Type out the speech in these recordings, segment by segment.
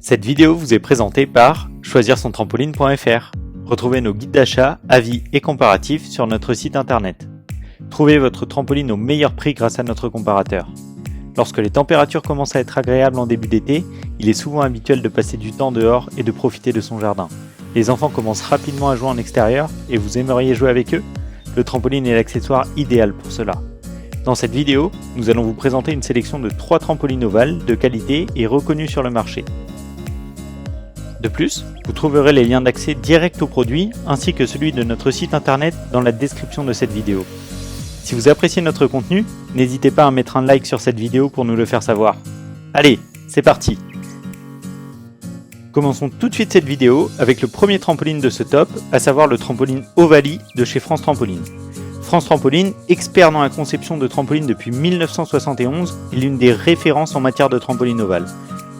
Cette vidéo vous est présentée par choisir-son-trampoline.fr. Retrouvez nos guides d'achat, avis et comparatifs sur notre site internet. Trouvez votre trampoline au meilleur prix grâce à notre comparateur. Lorsque les températures commencent à être agréables en début d'été, il est souvent habituel de passer du temps dehors et de profiter de son jardin. Les enfants commencent rapidement à jouer en extérieur et vous aimeriez jouer avec eux? Le trampoline est l'accessoire idéal pour cela. Dans cette vidéo, nous allons vous présenter une sélection de 3 trampolines ovales de qualité et reconnues sur le marché. De plus, vous trouverez les liens d'accès direct au produit ainsi que celui de notre site internet dans la description de cette vidéo. Si vous appréciez notre contenu, n'hésitez pas à mettre un like sur cette vidéo pour nous le faire savoir. Allez, c'est parti! Commençons tout de suite cette vidéo avec le premier trampoline de ce top, à savoir le trampoline Ovalie de chez France Trampoline. France Trampoline, expert dans la conception de trampolines depuis 1971, est l'une des références en matière de trampoline ovale.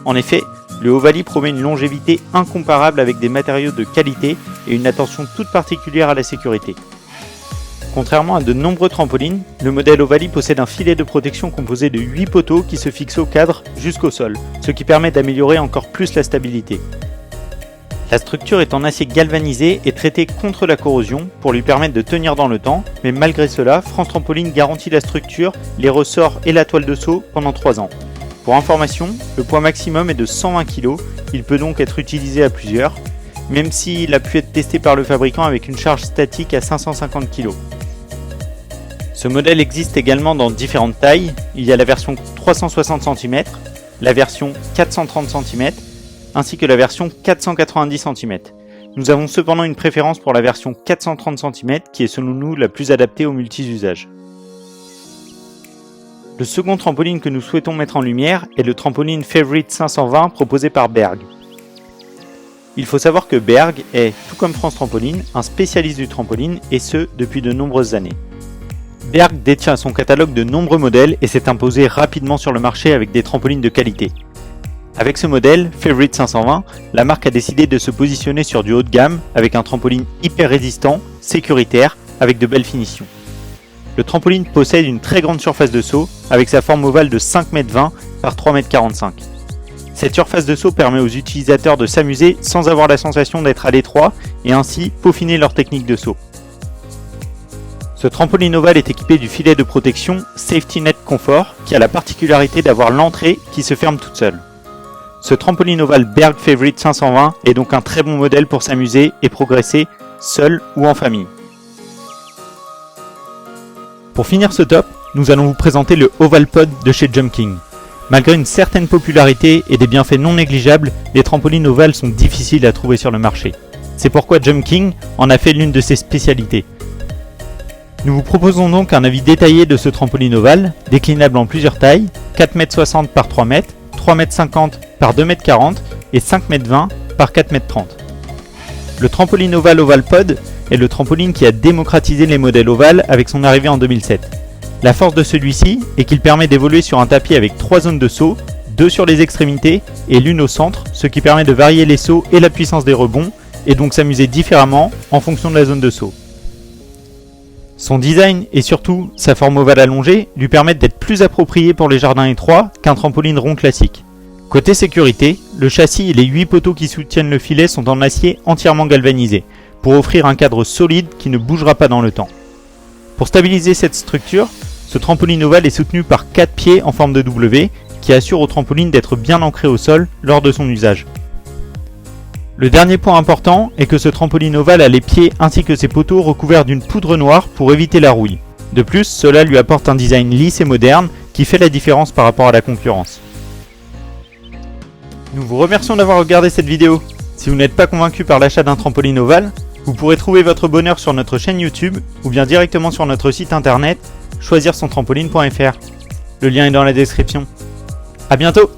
En effet, le Ovalie promet une longévité incomparable avec des matériaux de qualité et une attention toute particulière à la sécurité. Contrairement à de nombreux trampolines, le modèle Ovalie possède un filet de protection composé de 8 poteaux qui se fixent au cadre jusqu'au sol, ce qui permet d'améliorer encore plus la stabilité. La structure est en acier galvanisé et traitée contre la corrosion pour lui permettre de tenir dans le temps, mais malgré cela, France Trampoline garantit la structure, les ressorts et la toile de saut pendant 3 ans. Pour information, le poids maximum est de 120 kg, il peut donc être utilisé à plusieurs, même s'il a pu être testé par le fabricant avec une charge statique à 550 kg. Ce modèle existe également dans différentes tailles, il y a la version 360 cm, la version 430 cm, ainsi que la version 490 cm. Nous avons cependant une préférence pour la version 430 cm qui est selon nous la plus adaptée aux multi-usages. Le second trampoline que nous souhaitons mettre en lumière est le trampoline Favorite 520 proposé par Berg. Il faut savoir que Berg est, tout comme France Trampoline, un spécialiste du trampoline et ce depuis de nombreuses années. Berg détient son catalogue de nombreux modèles et s'est imposé rapidement sur le marché avec des trampolines de qualité. Avec ce modèle, Favorite 520, la marque a décidé de se positionner sur du haut de gamme avec un trampoline hyper résistant, sécuritaire, avec de belles finitions. Le trampoline possède une très grande surface de saut avec sa forme ovale de 5,20 m par 3,45 m. Cette surface de saut permet aux utilisateurs de s'amuser sans avoir la sensation d'être à l'étroit et ainsi peaufiner leur technique de saut. Ce trampoline ovale est équipé du filet de protection Safety Net Comfort qui a la particularité d'avoir l'entrée qui se ferme toute seule. Ce trampoline ovale Berg Favorite 520 est donc un très bon modèle pour s'amuser et progresser seul ou en famille. Pour finir ce top, nous allons vous présenter le Ovalpod de chez Jump King. Malgré une certaine popularité et des bienfaits non négligeables, les trampolines ovales sont difficiles à trouver sur le marché. C'est pourquoi Jump King en a fait l'une de ses spécialités. Nous vous proposons donc un avis détaillé de ce trampoline ovale, déclinable en plusieurs tailles, 4,60 m par 3 m, 3,50 m par 2,40 m et 5,20 m par 4,30 m. Le trampoline ovale Ovalpod est le trampoline qui a démocratisé les modèles ovales avec son arrivée en 2007. La force de celui-ci est qu'il permet d'évoluer sur un tapis avec 3 zones de saut, 2 sur les extrémités et l'une au centre, ce qui permet de varier les sauts et la puissance des rebonds et donc s'amuser différemment en fonction de la zone de saut. Son design et surtout sa forme ovale allongée lui permettent d'être plus approprié pour les jardins étroits qu'un trampoline rond classique. Côté sécurité, le châssis et les 8 poteaux qui soutiennent le filet sont en acier entièrement galvanisé pour offrir un cadre solide qui ne bougera pas dans le temps. Pour stabiliser cette structure, ce trampoline ovale est soutenu par 4 pieds en forme de W qui assurent au trampoline d'être bien ancré au sol lors de son usage. Le dernier point important est que ce trampoline ovale a les pieds ainsi que ses poteaux recouverts d'une poudre noire pour éviter la rouille. De plus, cela lui apporte un design lisse et moderne qui fait la différence par rapport à la concurrence. Nous vous remercions d'avoir regardé cette vidéo. Si vous n'êtes pas convaincu par l'achat d'un trampoline ovale, vous pourrez trouver votre bonheur sur notre chaîne YouTube ou bien directement sur notre site internet choisir-son-trampoline.fr. Le lien est dans la description. A bientôt!